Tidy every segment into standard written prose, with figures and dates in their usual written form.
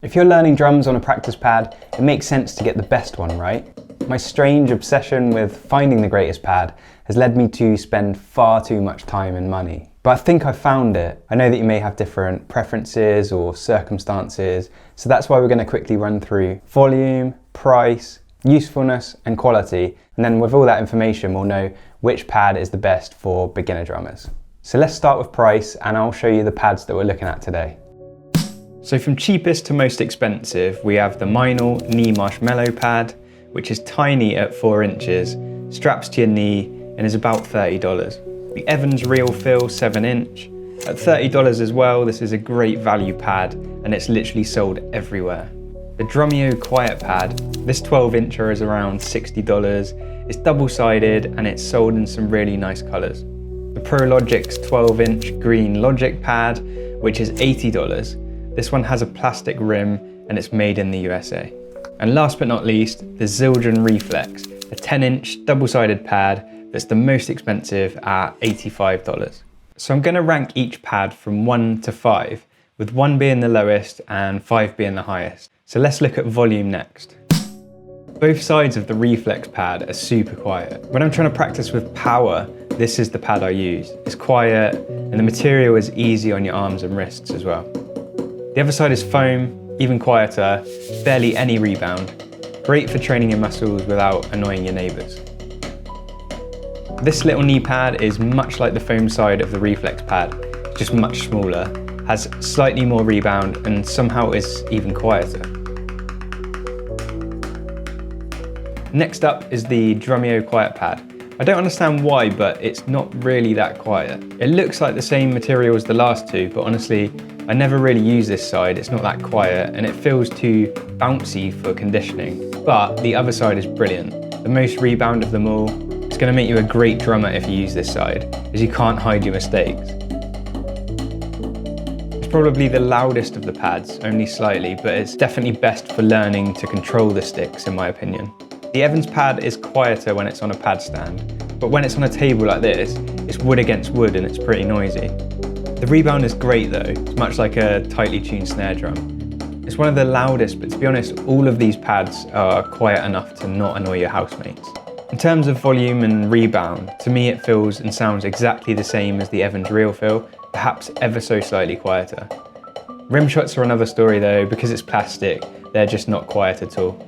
If you're learning drums on a practice pad, it makes sense to get the best one, right? My strange obsession with finding the greatest pad has led me to spend far too much time and money. But I think I found it. I know that you may have different preferences or circumstances, so that's why we're going to quickly run through volume, price, usefulness and quality, and then with all that information we'll know which pad is the best for beginner drummers. So let's start with price, and I'll show you the pads that we're looking at today. So from cheapest to most expensive, we have the Meinl Knee Pad, which is tiny at 4 inches, straps to your knee, and is about $30. The Evans ReelFeel 7 inch, at $30 as well. This is a great value pad, and it's literally sold everywhere. The Drumeo QuietPad, this 12 incher is around $60. It's double-sided, and it's sold in some really nice colors. The ProLogic's 12 inch green Logic pad, which is $80. This one has a plastic rim and it's made in the USA. And last but not least, the Zildjian Reflexx, a 10 inch double-sided pad that's the most expensive at $85. So I'm going to rank each pad from 1 to 5, with 1 being the lowest and 5 being the highest. So let's look at volume next. Both sides of the Reflexx pad are super quiet. When I'm trying to practice with power, this is the pad I use. It's quiet and the material is easy on your arms and wrists as well. The other side is foam, even quieter, barely any rebound. Great for training your muscles without annoying your neighbours. This little knee pad is much like the foam side of the Reflexx pad, just much smaller, has slightly more rebound and somehow is even quieter. Next up is the Drumeo QuietPad. I don't understand why, but it's not really that quiet. It looks like the same material as the last two, but honestly, I never really use this side. It's not that quiet and it feels too bouncy for conditioning. But the other side is brilliant. The most rebound of them all. It's going to make you a great drummer if you use this side, as you can't hide your mistakes. It's probably the loudest of the pads, only slightly, but it's definitely best for learning to control the sticks, in my opinion. The Evans pad is quieter when it's on a pad stand, but when it's on a table like this, it's wood against wood and it's pretty noisy. The rebound is great though, it's much like a tightly tuned snare drum. It's one of the loudest, but to be honest, all of these pads are quiet enough to not annoy your housemates. In terms of volume and rebound, to me it feels and sounds exactly the same as the Evans ReelFeel, perhaps ever so slightly quieter. Rim shots are another story though, because it's plastic, they're just not quiet at all.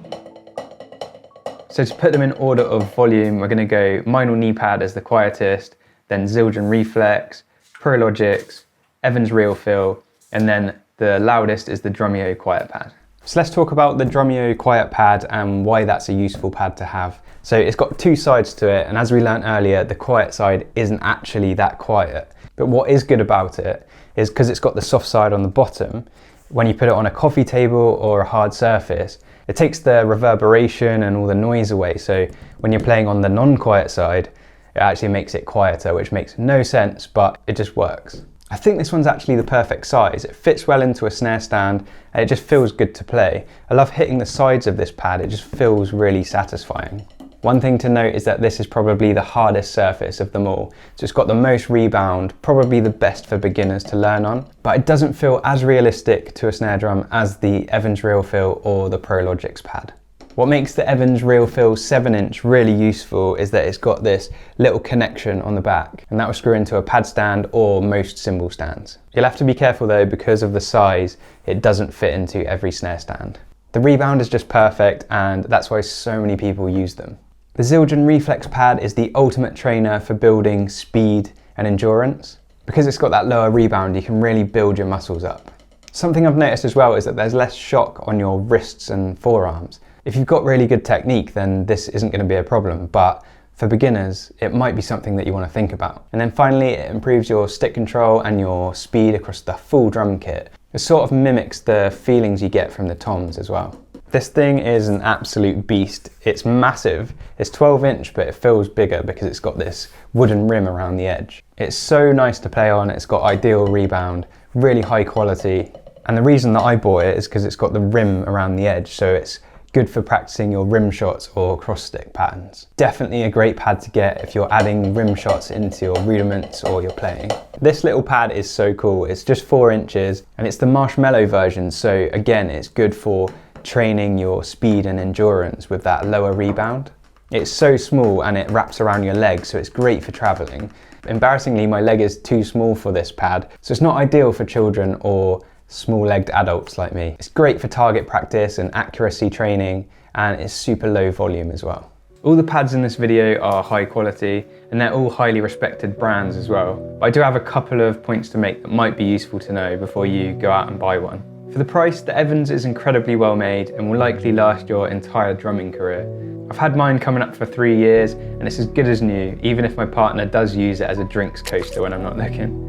So to put them in order of volume, we're going to go Meinl Knee Pad as the quietest, then Zildjian Reflexx, ProLogic's, Evans ReelFeel, and then the loudest is the Drumeo QuietPad. So let's talk about the Drumeo QuietPad and why that's a useful pad to have. So it's got 2 sides to it, and as we learned earlier, the quiet side isn't actually that quiet. But what is good about it is because it's got the soft side on the bottom, when you put it on a coffee table or a hard surface, it takes the reverberation and all the noise away. So when you're playing on the non-quiet side, it actually makes it quieter, which makes no sense, but it just works. I think this one's actually the perfect size. It fits well into a snare stand and it just feels good to play. I love hitting the sides of this pad, it just feels really satisfying. One thing to note is that this is probably the hardest surface of them all. So it's got the most rebound, probably the best for beginners to learn on, but it doesn't feel as realistic to a snare drum as the Evans ReelFeel or the ProLogic's pad. What makes the Evans ReelFeel 7 inch really useful is that it's got this little connection on the back, and that will screw into a pad stand or most cymbal stands. You'll have to be careful though, because of the size, it doesn't fit into every snare stand. The rebound is just perfect, and that's why so many people use them. The Zildjian Reflexx pad is the ultimate trainer for building speed and endurance. Because it's got that lower rebound, you can really build your muscles up. Something I've noticed as well is that there's less shock on your wrists and forearms. If you've got really good technique, then this isn't going to be a problem, but for beginners, it might be something that you want to think about. And then finally, it improves your stick control and your speed across the full drum kit. It sort of mimics the feelings you get from the toms as well. This thing is an absolute beast. It's massive. It's 12 inch, but it feels bigger because it's got this wooden rim around the edge. It's so nice to play on. It's got ideal rebound, really high quality. And the reason that I bought it is because it's got the rim around the edge, so it's Good for practicing your rim shots or cross stick patterns. Definitely a great pad to get if you're adding rim shots into your rudiments or your playing. This little pad is so cool. It's just 4 inches and it's the marshmallow version. So again, it's good for training your speed and endurance with that lower rebound. It's so small and it wraps around your leg, so it's great for traveling. Embarrassingly, my leg is too small for this pad, so it's not ideal for children or small-legged adults like me. It's great for target practice and accuracy training, and it's super low volume as well. All the pads in this video are high quality, and they're all highly respected brands as well. But I do have a couple of points to make that might be useful to know before you go out and buy one. For the price, the Evans is incredibly well made and will likely last your entire drumming career. I've had mine coming up for 3 years, and it's as good as new, even if my partner does use it as a drinks coaster when I'm not looking.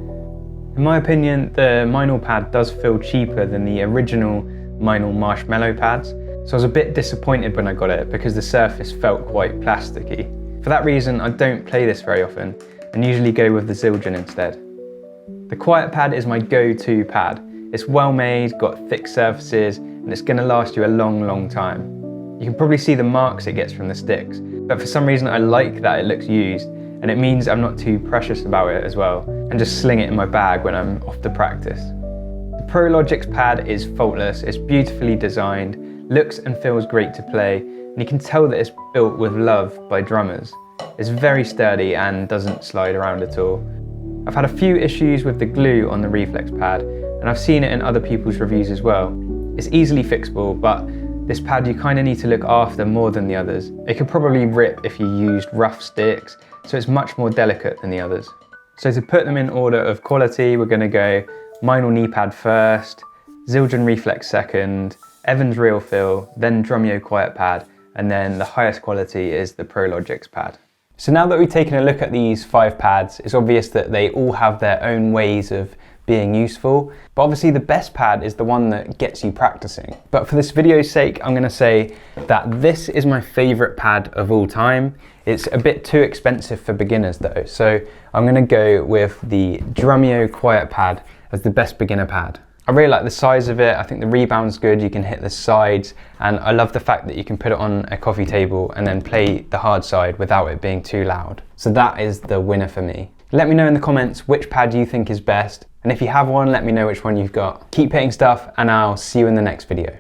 In my opinion, the Meinl pad does feel cheaper than the original Meinl marshmallow pads, so I was a bit disappointed when I got it because the surface felt quite plasticky. For that reason, I don't play this very often and usually go with the Zildjian instead. The QuietPad is my go-to pad. It's well made, got thick surfaces, and it's going to last you a long time. You can probably see the marks it gets from the sticks, but for some reason I like that it looks used, and it means I'm not too precious about it as well, and just sling it in my bag when I'm off to practice. The ProLogix pad is faultless, it's beautifully designed, looks and feels great to play, and you can tell that it's built with love by drummers. It's very sturdy and doesn't slide around at all. I've had a few issues with the glue on the Reflexx pad, and I've seen it in other people's reviews as well. It's easily fixable, but this pad you kind of need to look after more than the others. It could probably rip if you used rough sticks, so it's much more delicate than the others. So to put them in order of quality, we're going to go Meinl Knee Pad first, Zildjian Reflexx second, Evans ReelFeel, then Drumeo QuietPad, and then the highest quality is the ProLogix pad. So now that we've taken a look at these 5 pads, it's obvious that they all have their own ways of being useful, but obviously the best pad is the one that gets you practicing. But for this video's sake, I'm going to say that this is my favorite pad of all time. It's a bit too expensive for beginners though, so I'm going to go with the Drumeo QuietPad as the best beginner pad. I really like the size of it. I think the rebound's good, you can hit the sides, and I love the fact that you can put it on a coffee table and then play the hard side without it being too loud. So that is the winner for me. Let me know in the comments which pad you think is best, and if you have one, let me know which one you've got. Keep hitting stuff, and I'll see you in the next video.